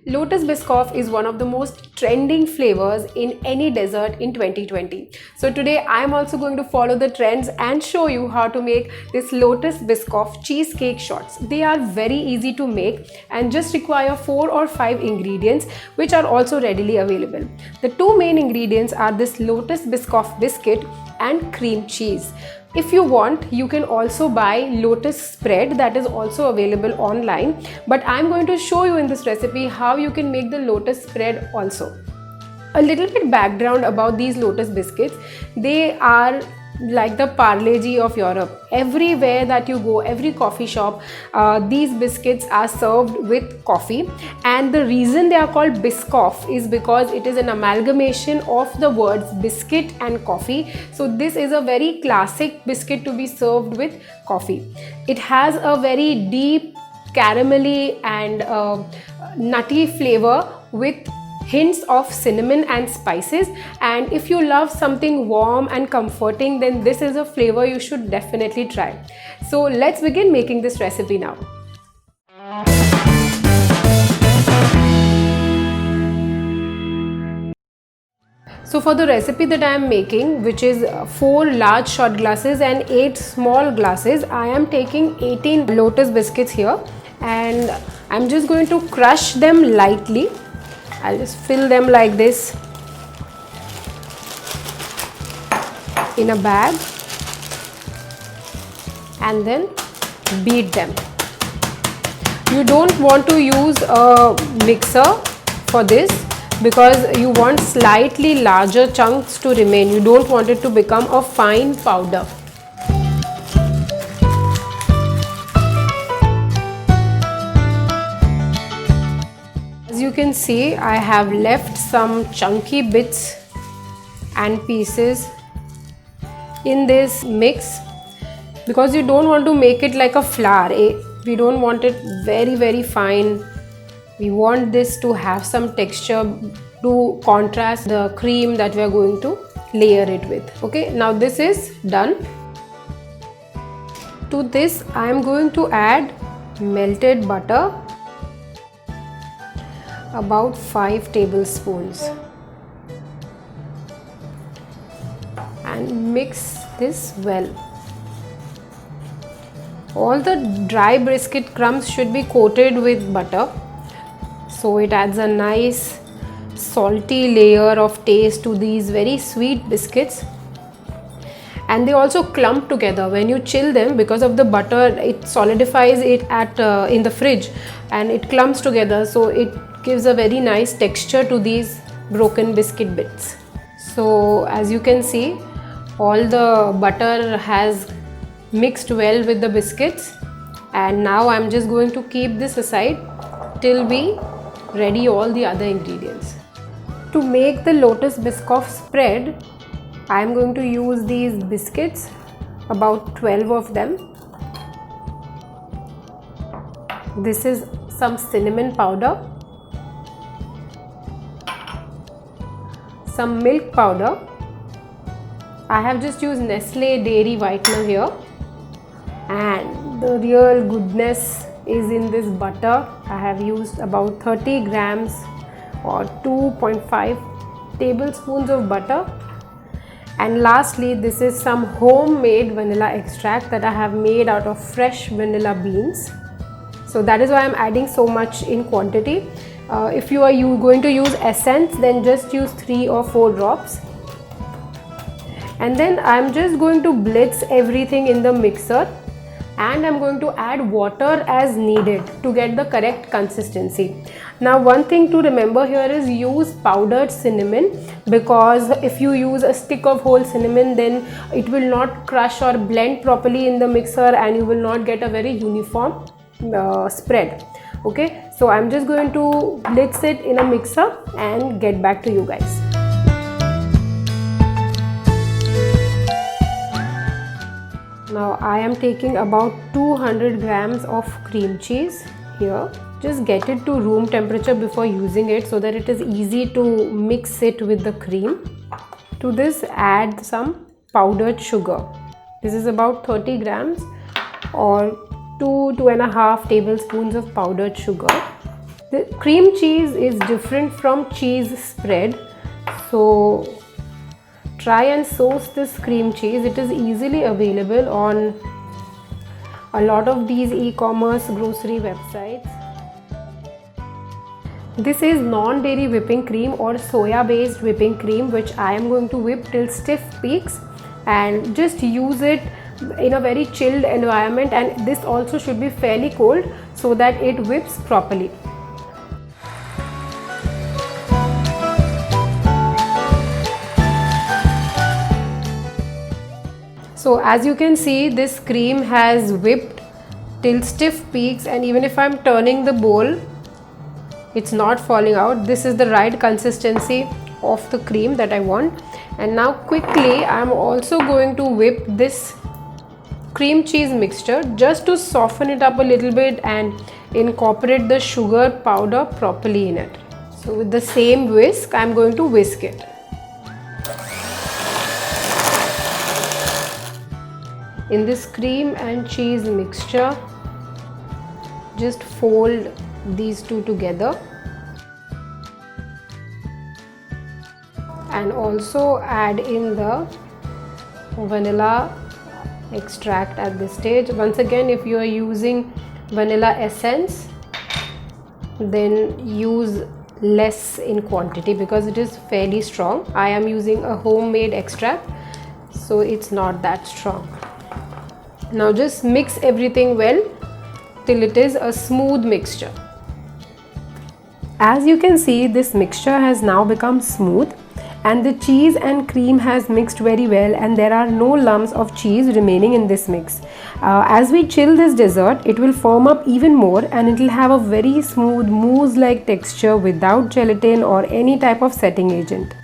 Lotus Biscoff is one of the most trending flavors in any dessert in 2020. So today I am also going to follow the trends and show you how to make this Lotus Biscoff cheesecake shots. They are very easy to make and just require 4 or 5 ingredients which are also readily available. The two main ingredients are this Lotus Biscoff biscuit and cream cheese. If you want, you can also buy Lotus spread that is also available online, but I'm going to show you in this recipe how you can make the Lotus spread also. A little bit background about these Lotus biscuits. They are like the Parle-G of Europe. Everywhere that you go, every coffee shop, these biscuits are served with coffee, and the reason they are called Biscoff is because it is an amalgamation of the words biscuit and coffee. So this is a very classic biscuit to be served with coffee. It has a very deep caramelly and nutty flavor with hints of cinnamon and spices, and if you love something warm and comforting, then this is a flavor you should definitely try. So let's begin making this recipe now. So for the recipe that I am making, which is 4 large shot glasses and 8 small glasses, I am taking 18 Lotus biscuits here, and I'm just going to crush them lightly. I'll just fill them like this in a bag and then beat them. You don't want to use a mixer for this because you want slightly larger chunks to remain. You don't want it to become a fine powder. As you can see, I have left some chunky bits and pieces in this mix because you don't want to make it like a flour. We don't want it very fine. We want this to have some texture to contrast the cream that we are going to layer it with. Okay, now this is done. To this I am going to add melted butter, about 5 tablespoons, and mix this well. All the dry biscuit crumbs should be coated with butter, so it adds a nice salty layer of taste to these very sweet biscuits. And they also clump together when you chill them. Because of the butter, it solidifies it in the fridge and it clumps together, so it gives a very nice texture to these broken biscuit bits. So as you can see, all the butter has mixed well with the biscuits, and now I'm just going to keep this aside till we ready all the other ingredients. To make the Lotus Biscoff spread, I'm going to use these biscuits, about 12 of them. This is some cinnamon powder, some milk powder. I have just used Nestle Dairy Whitener here, and the real goodness is in this butter. I have used about 30 grams or 2.5 tablespoons of butter. And lastly, this is some homemade vanilla extract that I have made out of fresh vanilla beans. So that is why I am adding so much in quantity. If you are going to use essence, then just use 3 or 4 drops. And then I am just going to blitz everything in the mixer, and I am going to add water as needed to get the correct consistency. Now one thing to remember here is use powdered cinnamon, because if you use a stick of whole cinnamon, then it will not crush or blend properly in the mixer and you will not get a very uniform spread. Okay, so I'm just going to blitz it in a mixer and get back to you guys. Now I am taking about 200 grams of cream cheese here. Just get it to room temperature before using it so that it is easy to mix it with the cream. To this add some powdered sugar. This is about 30 grams or 2.5 tablespoons of powdered sugar. The cream cheese is different from cheese spread, so try and source this cream cheese. It is easily available on a lot of these e-commerce grocery websites. This is non-dairy whipping cream or soya based whipping cream, which I am going to whip till stiff peaks, and just use it in a very chilled environment, and this also should be fairly cold so that it whips properly. So as you can see, this cream has whipped till stiff peaks, and even if I'm turning the bowl, it's not falling out. This is the right consistency of the cream that I want. And now quickly I'm also going to whip this cream cheese mixture just to soften it up a little bit and incorporate the sugar powder properly in it. So with the same whisk, I'm going to whisk it. In this cream and cheese mixture, just fold these two together and also add in the vanilla extract at this stage. Once again, if you are using vanilla essence, then use less in quantity because it is fairly strong. I am using a homemade extract, so it's not that strong. Now just mix everything well till it is a smooth mixture. As you can see, this mixture has now become smooth and the cheese and cream has mixed very well, and there are no lumps of cheese remaining in this mix. As we chill this dessert, it will firm up even more and it will have a very smooth mousse like texture without gelatin or any type of setting agent.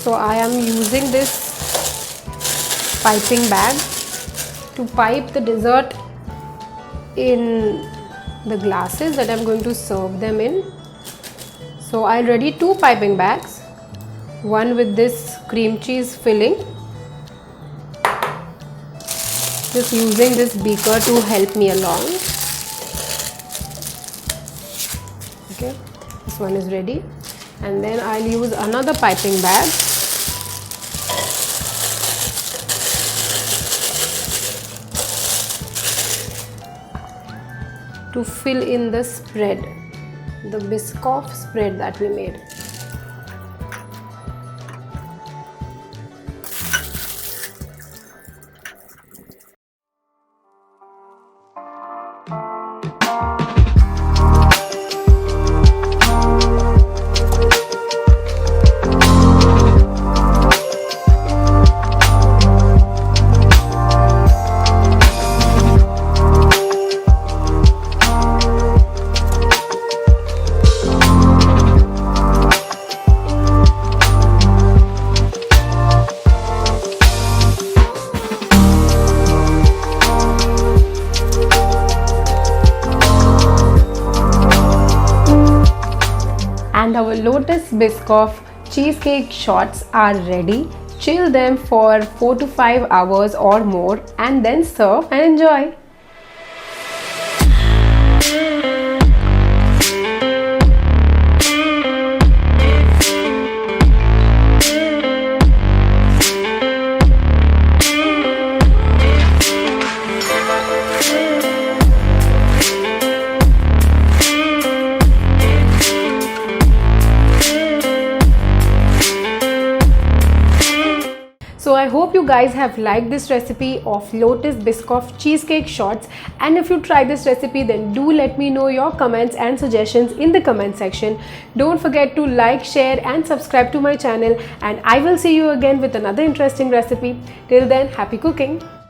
So I am using this piping bag to pipe the dessert in the glasses that I'm going to serve them in. So I'll ready 2 piping bags, one with this cream cheese filling, just using this beaker to help me along. Okay, this one is ready, and then I'll use another piping bag to fill in the spread, the Biscoff spread that we made. And our Lotus Biscoff cheesecake shots are ready. Chill them for 4 to 5 hours or more and then serve and enjoy. So I hope you guys have liked this recipe of Lotus Biscoff cheesecake shots, and if you try this recipe, then do let me know your comments and suggestions in the comment section. Don't forget to like, share and subscribe to my channel, and I will see you again with another interesting recipe. Till then, happy cooking!